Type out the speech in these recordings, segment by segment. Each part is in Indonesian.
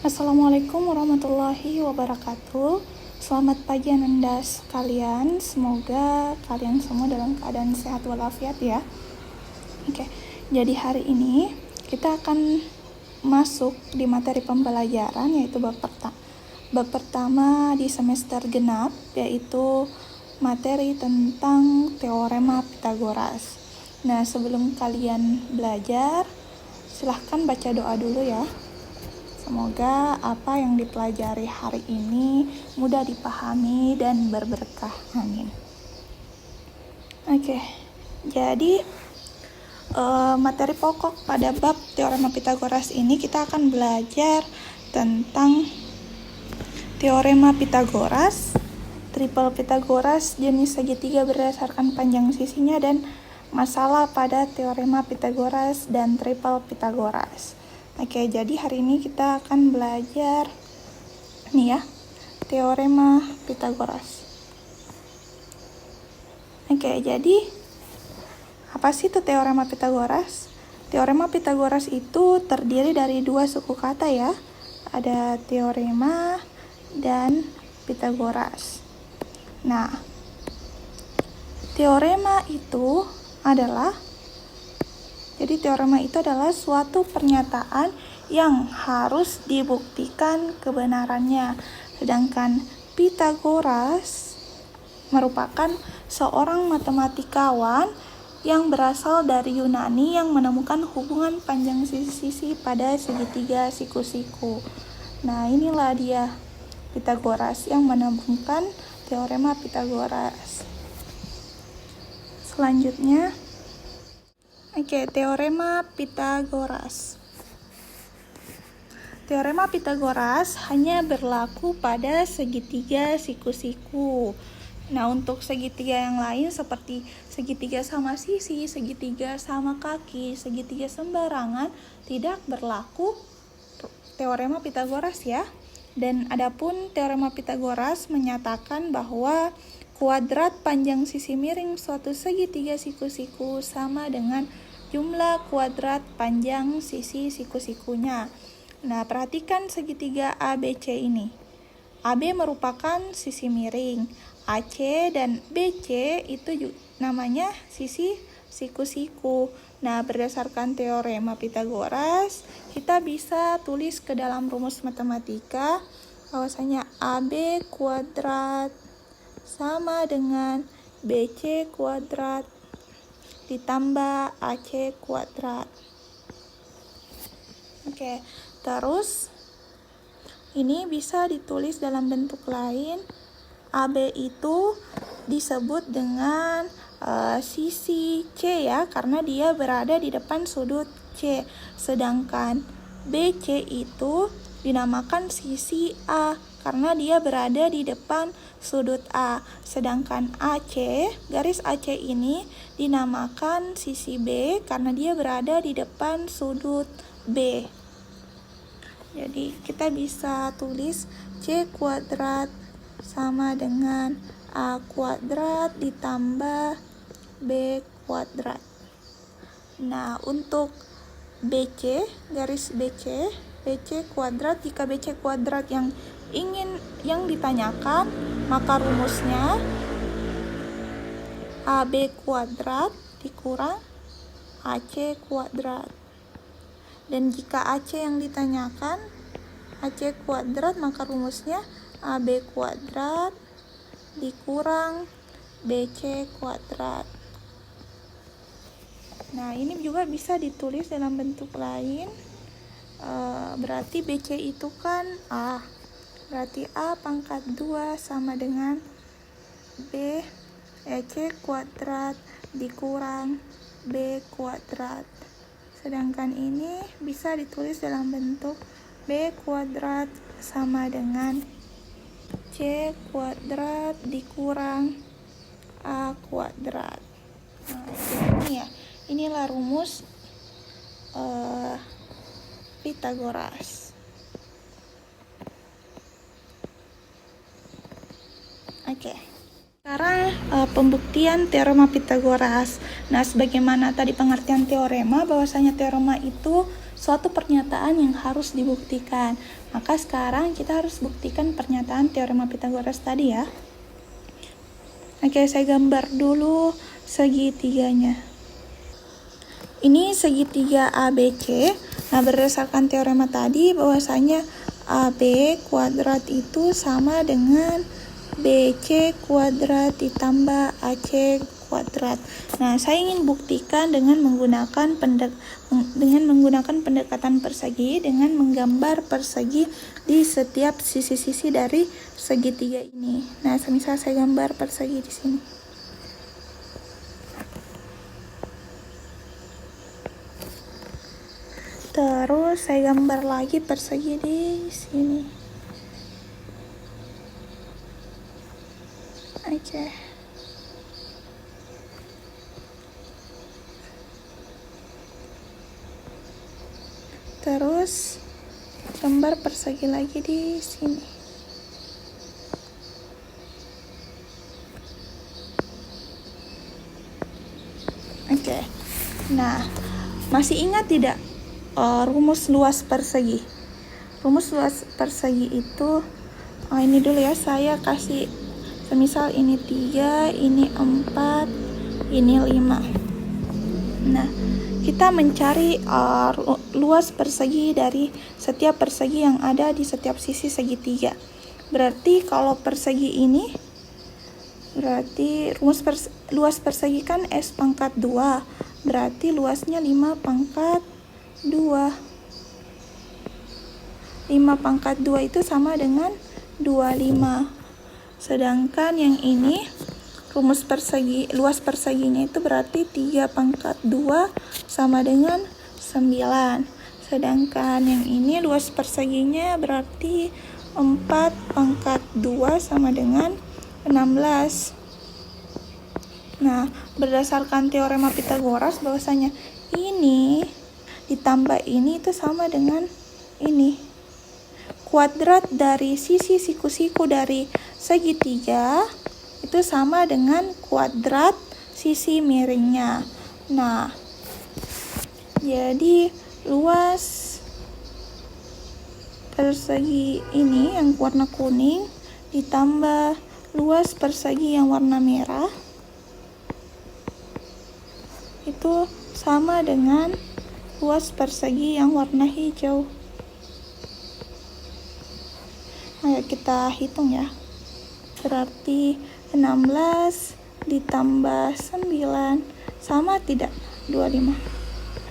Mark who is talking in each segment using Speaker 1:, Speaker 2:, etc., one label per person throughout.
Speaker 1: Assalamualaikum warahmatullahi wabarakatuh. Selamat pagi Ananda sekalian. Semoga kalian semua dalam keadaan sehat walafiat ya. Oke, jadi hari ini kita akan masuk di materi pembelajaran yaitu bab pertama di semester genap, yaitu materi tentang teorema Pitagoras. Nah, sebelum kalian belajar, silahkan baca doa dulu ya. Semoga apa yang dipelajari hari ini mudah dipahami dan berberkah. Amin. Oke, jadi materi pokok pada bab teorema Pitagoras ini kita akan belajar tentang teorema Pitagoras, triple Pitagoras, jenis segitiga berdasarkan panjang sisinya, dan masalah pada teorema Pitagoras dan triple Pitagoras. Oke, jadi hari ini kita akan belajar nih ya, teorema Pitagoras. Oke, jadi apa sih itu teorema Pitagoras? Teorema Pitagoras itu terdiri dari dua suku kata ya. Ada teorema dan Pitagoras. Nah, teorema itu adalah suatu pernyataan yang harus dibuktikan kebenarannya. Sedangkan Pitagoras merupakan seorang matematikawan yang berasal dari Yunani yang menemukan hubungan panjang sisi-sisi pada segitiga siku-siku. Nah, inilah dia Pitagoras yang menemukan teorema Pitagoras. Selanjutnya, teorema Pitagoras. Teorema Pitagoras hanya berlaku pada segitiga siku-siku. Nah, untuk segitiga yang lain seperti segitiga sama sisi, segitiga sama kaki, segitiga sembarangan tidak berlaku teorema Pitagoras ya. Dan adapun teorema Pitagoras menyatakan bahwa kuadrat panjang sisi miring suatu segitiga siku-siku sama dengan jumlah kuadrat panjang sisi siku-sikunya. Nah, perhatikan segitiga ABC ini. AB merupakan sisi miring, AC dan BC itu namanya sisi siku-siku. Nah, berdasarkan teorema Pitagoras, kita bisa tulis ke dalam rumus matematika bahwasanya AB kuadrat sama dengan BC kuadrat ditambah AC kuadrat. Terus ini bisa ditulis dalam bentuk lain. AB itu disebut dengan sisi C ya, karena dia berada di depan sudut C. Sedangkan BC itu dinamakan sisi A karena dia berada di depan sudut A. Sedangkan AC, garis AC ini dinamakan sisi B karena dia berada di depan sudut B. Jadi kita bisa tulis C kuadrat sama dengan A kuadrat ditambah B kuadrat. Nah, untuk BC, garis BC kuadrat, jika BC kuadrat yang ditanyakan, maka rumusnya AB kuadrat dikurang AC kuadrat. Dan jika AC yang ditanyakan AC kuadrat, maka rumusnya AB kuadrat dikurang BC kuadrat. Nah, ini juga bisa ditulis dalam bentuk lain. Berarti BC itu kan A. Berarti A pangkat 2 sama dengan C kuadrat dikurang B kuadrat. Sedangkan ini bisa ditulis dalam bentuk B kuadrat sama dengan C kuadrat dikurang A kuadrat. Nah, ini ya. Inilah rumus Pitagoras. Sekarang pembuktian teorema Pitagoras. Nah, sebagaimana tadi pengertian teorema, bahwasanya teorema itu suatu pernyataan yang harus dibuktikan. Maka sekarang kita harus buktikan pernyataan teorema Pythagoras tadi ya. Oke, saya gambar dulu segitiganya. Ini segitiga ABC. Nah, berdasarkan teorema tadi bahwasanya AB kuadrat itu sama dengan BC kuadrat ditambah AC kuadrat. Nah, saya ingin buktikan dengan menggunakan pendekatan persegi dengan menggambar persegi di setiap sisi-sisi dari segitiga ini. Nah, misal saya gambar persegi di sini. Terus saya gambar lagi persegi di sini. Oke. Terus gambar persegi lagi di sini. Oke. Nah, masih ingat tidak rumus luas persegi? Rumus luas persegi itu ini dulu ya, saya kasih semisal ini 3, ini 4, ini 5. Nah, kita mencari luas persegi dari setiap persegi yang ada di setiap sisi segitiga. Berarti kalau persegi ini, berarti luas persegi kan S pangkat 2. Berarti luasnya 5 pangkat 2. 5 pangkat 2 itu sama dengan 25. Sedangkan yang ini luas perseginya itu berarti 3 pangkat 2 sama dengan 9. Sedangkan yang ini luas perseginya berarti 4 pangkat 2 sama dengan 16. Nah, berdasarkan teorema Pythagoras bahwasanya ini ditambah ini itu sama dengan ini. Kuadrat dari sisi siku-siku dari segitiga itu sama dengan kuadrat sisi miringnya. Nah, jadi luas persegi ini yang warna kuning ditambah luas persegi yang warna merah itu sama dengan luas persegi yang warna hijau. Ayo kita hitung ya. Berarti 16 ditambah 9 sama tidak? 25.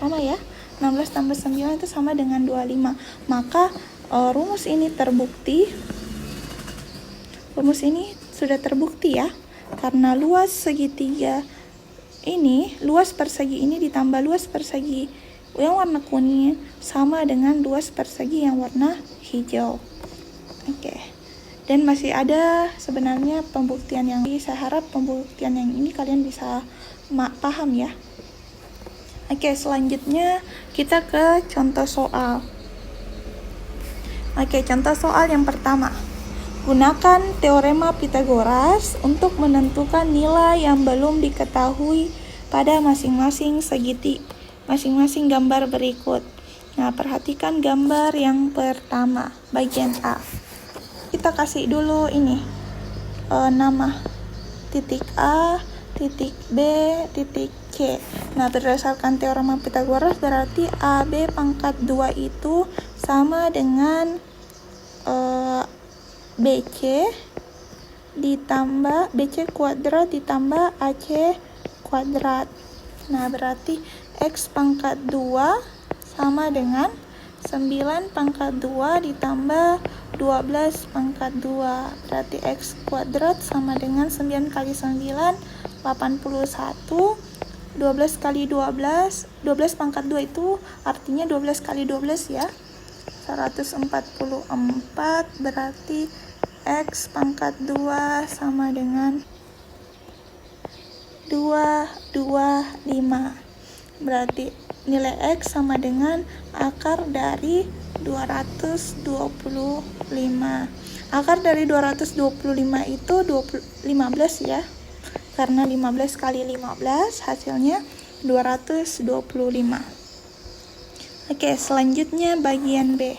Speaker 1: Sama ya. 16 tambah 9 itu sama dengan 25. Maka rumus ini terbukti. Rumus ini sudah terbukti ya. Karena luas segitiga ini, luas persegi ini ditambah luas persegi yang warna kuning sama dengan luas persegi yang warna hijau. Oke. Dan masih ada sebenarnya pembuktian yang ini. Saya harap pembuktian yang ini kalian bisa paham ya. Oke, selanjutnya kita ke contoh soal. Oke, contoh soal yang pertama. Gunakan teorema Pythagoras untuk menentukan nilai yang belum diketahui pada masing-masing gambar berikut. Nah, perhatikan gambar yang pertama, bagian A. Kita kasih dulu ini nama titik A, titik B, titik C. Nah, berdasarkan teorema Pythagoras berarti AB pangkat 2 itu sama dengan BC ditambah BC kuadrat ditambah AC kuadrat. Nah, berarti X pangkat 2 sama dengan 9 pangkat 2 ditambah 12 pangkat 2. Berarti X kuadrat sama dengan 9 kali 9, 81. 12 kali 12, 12 pangkat 2 itu artinya 12 kali 12 ya. 144 berarti X pangkat 2 sama dengan 225. Berarti nilai X sama dengan akar dari 225. Akar dari 225 itu 15 ya. Karena 15 kali 15 hasilnya 225. Oke, selanjutnya bagian B.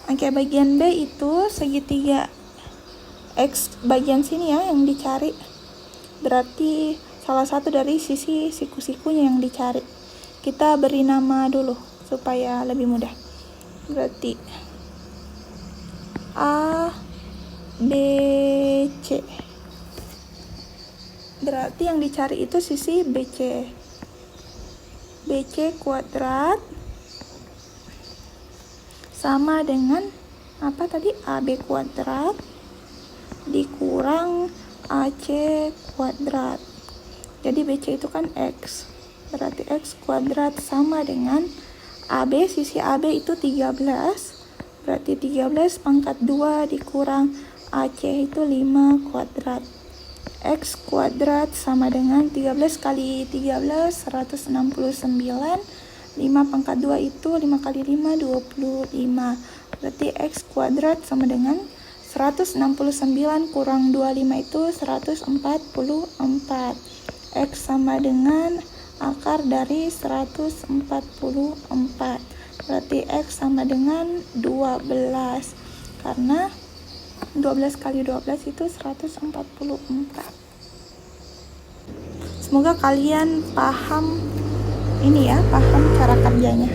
Speaker 1: Oke, bagian B itu segitiga X bagian sini ya yang dicari. Berarti salah satu dari sisi siku-sikunya yang dicari. Kita beri nama dulu supaya lebih mudah. Berarti A, B, C. Berarti yang dicari itu sisi BC. BC kuadrat sama dengan apa tadi? AB kuadrat dikurang AC kuadrat. Jadi BC itu kan X. Berarti X kuadrat sama dengan AB, sisi AB itu 13. Berarti 13 pangkat 2 dikurang AC itu 5 kuadrat. X kuadrat sama dengan 13 kali 13, 169. 5 pangkat 2 itu 5 kali 5, 25. Berarti X kuadrat sama dengan 169 kurang 25 itu 144. X sama dengan akar dari 144. Berarti X sama dengan 12. Karena 12 kali 12 itu 144. Semoga kalian paham ini ya, paham cara kerjanya.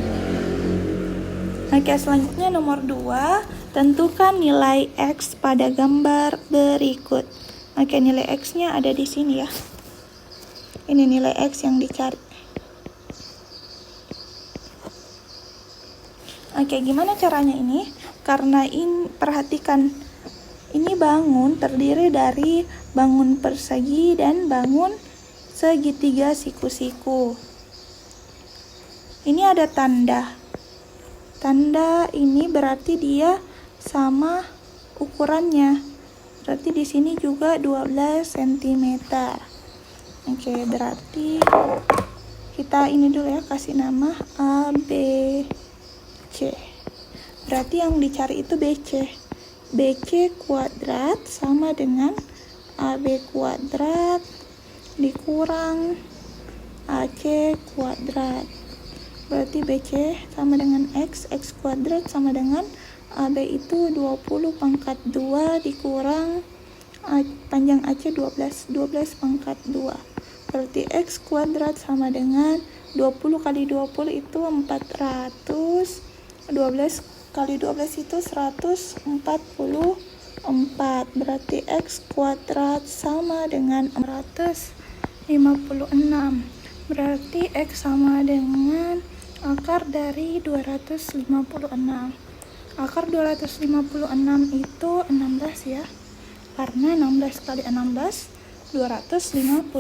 Speaker 1: Oke, selanjutnya nomor 2, tentukan nilai X pada gambar berikut. Oke, nilai X-nya ada di sini ya. Ini nilai X yang dicari. Oke, gimana caranya ini? Karena ini, perhatikan, ini bangun terdiri dari bangun persegi dan bangun segitiga siku-siku. Ini ada tanda. Tanda ini berarti dia sama ukurannya. Berarti di sini juga 12 cm. Oke, berarti kita ini dulu ya, kasih nama A, B, C. Berarti yang dicari itu BC. BC kuadrat sama dengan AB kuadrat dikurang AC kuadrat. Berarti BC sama dengan X, X kuadrat sama dengan AB itu 20 pangkat 2 dikurang panjang AC 12, 12 pangkat 2. Berarti X kuadrat sama dengan 20 kali 20 itu 400. 12 kali 12 itu 144. Berarti X kuadrat sama dengan 456. Berarti X sama dengan akar dari 256. Akar 256 itu 16 ya. Karena 16 kali 16 256.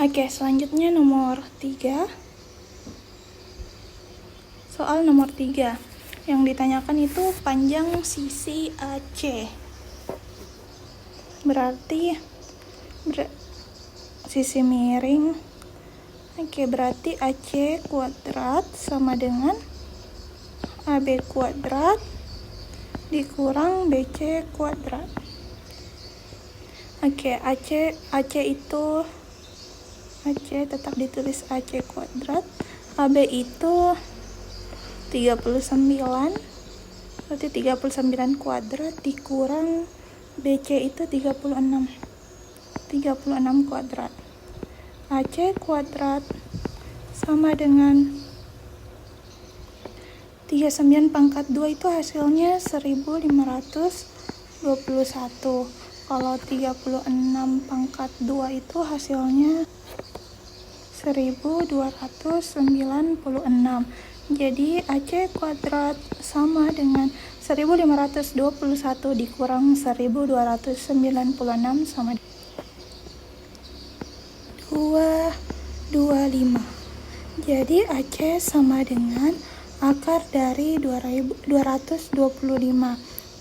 Speaker 1: Oke, selanjutnya nomor 3. Soal nomor 3. Yang ditanyakan itu panjang sisi AC. Berarti sisi miring. Oke, berarti AC kuadrat sama dengan AB kuadrat dikurang BC kuadrat. Oke, AC itu AC tetap ditulis AC kuadrat. AB itu 39. Berarti 39 kuadrat dikurang BC itu 36. 36 kuadrat. AC kuadrat sama dengan 39 pangkat 2 itu hasilnya 1521. Kalau 36 pangkat 2 itu hasilnya 1296. Jadi AC kuadrat sama dengan 1521 dikurang 1296 sama 225. Jadi AC sama dengan akar dari 225.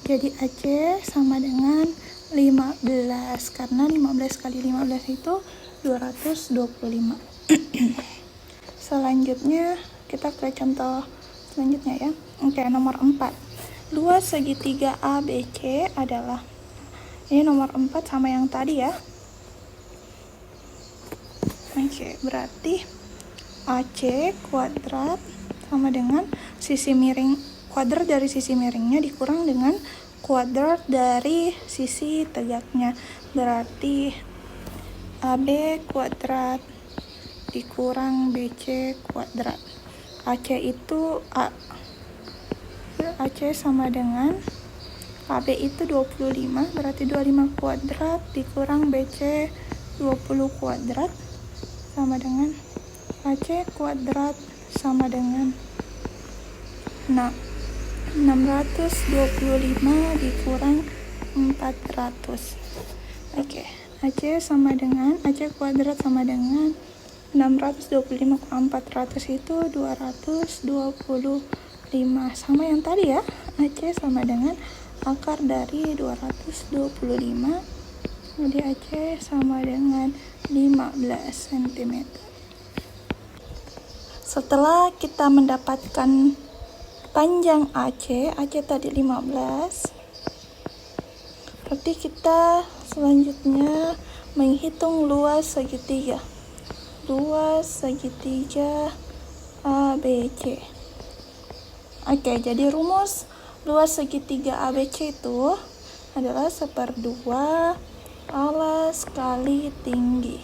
Speaker 1: Jadi AC sama dengan 15. Karena 15 kali 15 itu 225. Selanjutnya kita ke contoh selanjutnya ya. Oke, nomor 4. Luas segitiga ABC adalah, ini nomor 4 sama yang tadi ya. Oke, berarti AC kuadrat sama dengan sisi miring, kuadrat dari sisi miringnya dikurang dengan kuadrat dari sisi tegaknya. Berarti AB kuadrat dikurang BC kuadrat. AC sama dengan AB itu 25, berarti 25 kuadrat dikurang BC 20 kuadrat sama dengan AC kuadrat sama dengan 625 dikurang 400. Oke, AC kuadrat sama dengan 625 kurang 400 itu 225, sama yang tadi ya. AC sama dengan akar dari 225, jadi AC sama dengan 15 cm. Setelah kita mendapatkan panjang AC tadi 15, berarti kita selanjutnya menghitung luas segitiga. Luas segitiga ABC. Oke, jadi rumus luas segitiga ABC itu adalah 1/2 alas kali tinggi.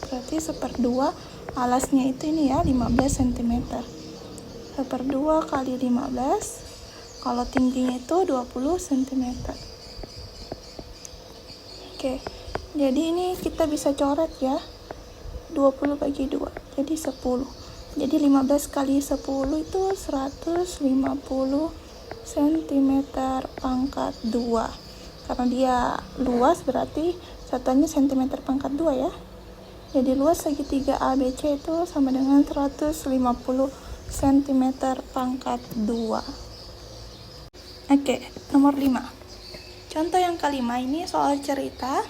Speaker 1: Berarti 1/2 alasnya itu ini ya, 15 cm. 1/2 kali 15, kalau tingginya itu 20 cm. Oke, jadi ini kita bisa coret ya, 20 bagi 2, jadi 10. Jadi 15 kali 10 itu 150 cm pangkat 2. Karena dia luas berarti satuannya cm pangkat 2 ya. Jadi luas segitiga ABC itu sama dengan 150 cm pangkat 2. Oke, nomor 5. Contoh yang kelima ini soal cerita.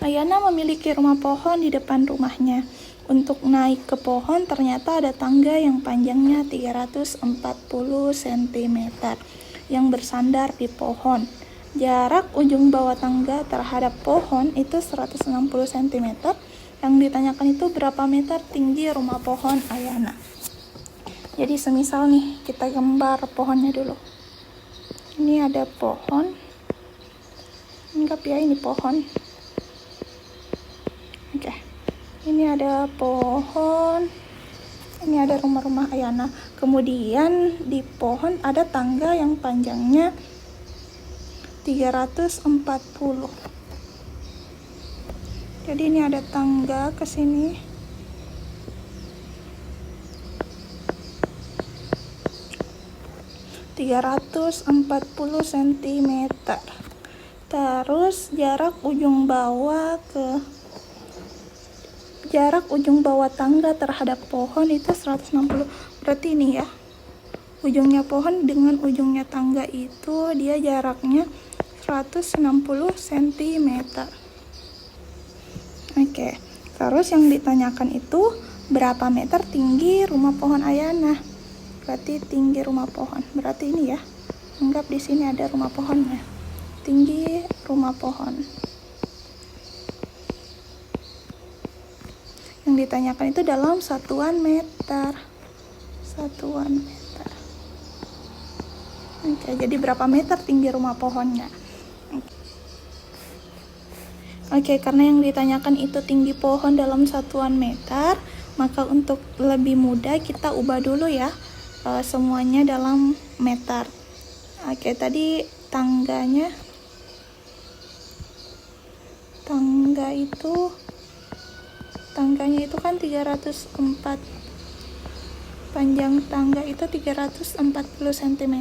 Speaker 1: Ayana memiliki rumah pohon di depan rumahnya. Untuk naik ke pohon ternyata ada tangga yang panjangnya 340 cm yang bersandar di pohon. Jarak ujung bawah tangga terhadap pohon itu 160 cm. Yang ditanyakan itu berapa meter tinggi rumah pohon Ayana. Jadi semisal nih, kita gambar pohonnya dulu. Ini ada pohon. Anggap ya ini pohon. Oke. Ini ada pohon, ini ada rumah-rumah Ayana. Kemudian di pohon ada tangga yang panjangnya 340. Jadi ini ada tangga ke sini. (340 cm). Terus jarak ujung bawah tangga terhadap pohon itu 160. Berarti ini ya, ujungnya pohon dengan ujungnya tangga itu dia jaraknya 160 cm. Oke, terus yang ditanyakan itu berapa meter tinggi rumah pohon Ayana. Berarti tinggi rumah pohon, berarti ini ya, anggap di sini ada rumah pohonnya. Tinggi rumah pohon yang ditanyakan itu dalam satuan meter. Oke, jadi berapa meter tinggi rumah pohonnya? Oke, karena yang ditanyakan itu tinggi pohon dalam satuan meter, maka untuk lebih mudah kita ubah dulu ya, semuanya dalam meter. Oke, tadi tangganya itu kan 304, panjang tangga itu 340 cm.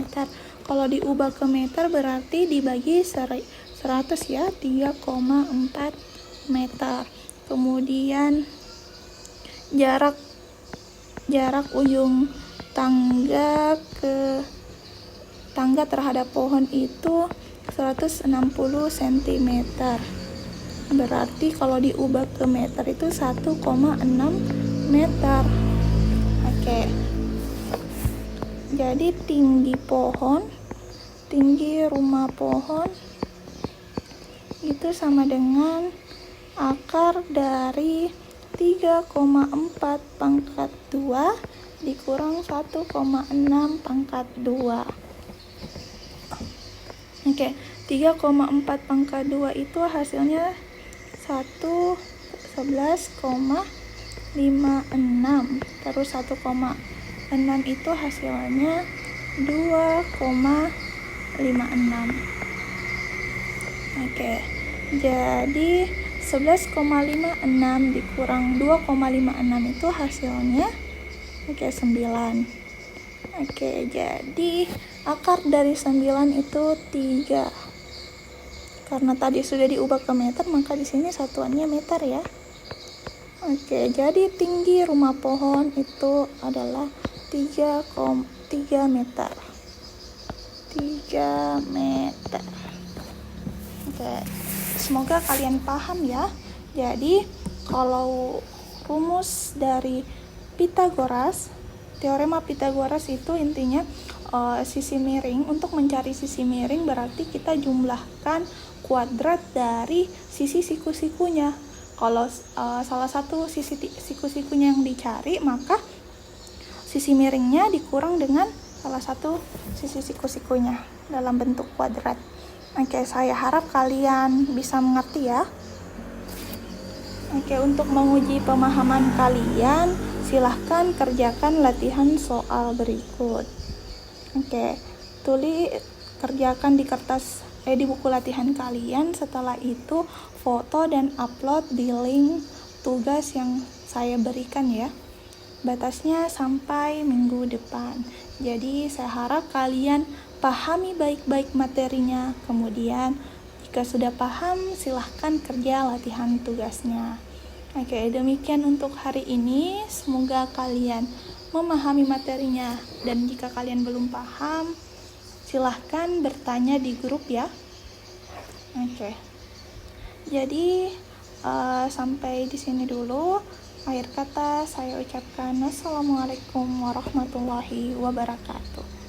Speaker 1: Kalau diubah ke meter berarti dibagi 100 ya, 3,4 meter. Kemudian jarak ujung tangga terhadap pohon itu 160 cm. Berarti kalau diubah ke meter itu 1,6 meter. Oke. Jadi tinggi rumah pohon itu sama dengan akar dari 3,4 pangkat 2 dikurang 1,6 pangkat 2. Oke, 3,4 pangkat 2 itu hasilnya 11,56. Terus 1,6 itu hasilnya 2,56. Oke, jadi 11,56 dikurang 2,56 itu hasilnya 9. Oke, jadi akar dari 9 itu 3. Karena tadi sudah diubah ke meter, maka di sini satuannya meter ya. Oke, jadi tinggi rumah pohon itu adalah 3 meter. 3 meter. Oke, semoga kalian paham ya. Jadi, kalau rumus dari Pythagoras, teorema Pythagoras itu intinya sisi miring. Untuk mencari sisi miring berarti kita jumlahkan kuadrat dari sisi siku-sikunya. Kalau salah satu sisi siku-sikunya yang dicari, maka sisi miringnya dikurang dengan salah satu sisi siku-sikunya dalam bentuk kuadrat. Oke, saya harap kalian bisa mengerti ya. Oke, untuk menguji pemahaman kalian, silahkan kerjakan latihan soal berikut. Oke, kerjakan di buku latihan kalian. Setelah itu foto dan upload di link tugas yang saya berikan ya. Batasnya sampai minggu depan. Jadi saya harap kalian pahami baik-baik materinya. Kemudian jika sudah paham, silahkan kerja latihan tugasnya. Oke, demikian untuk hari ini. Semoga kalian memahami materinya. Dan jika kalian belum paham, silahkan bertanya di grup ya. Oke. Jadi, sampai di sini dulu. Akhir kata saya ucapkan Assalamualaikum warahmatullahi wabarakatuh.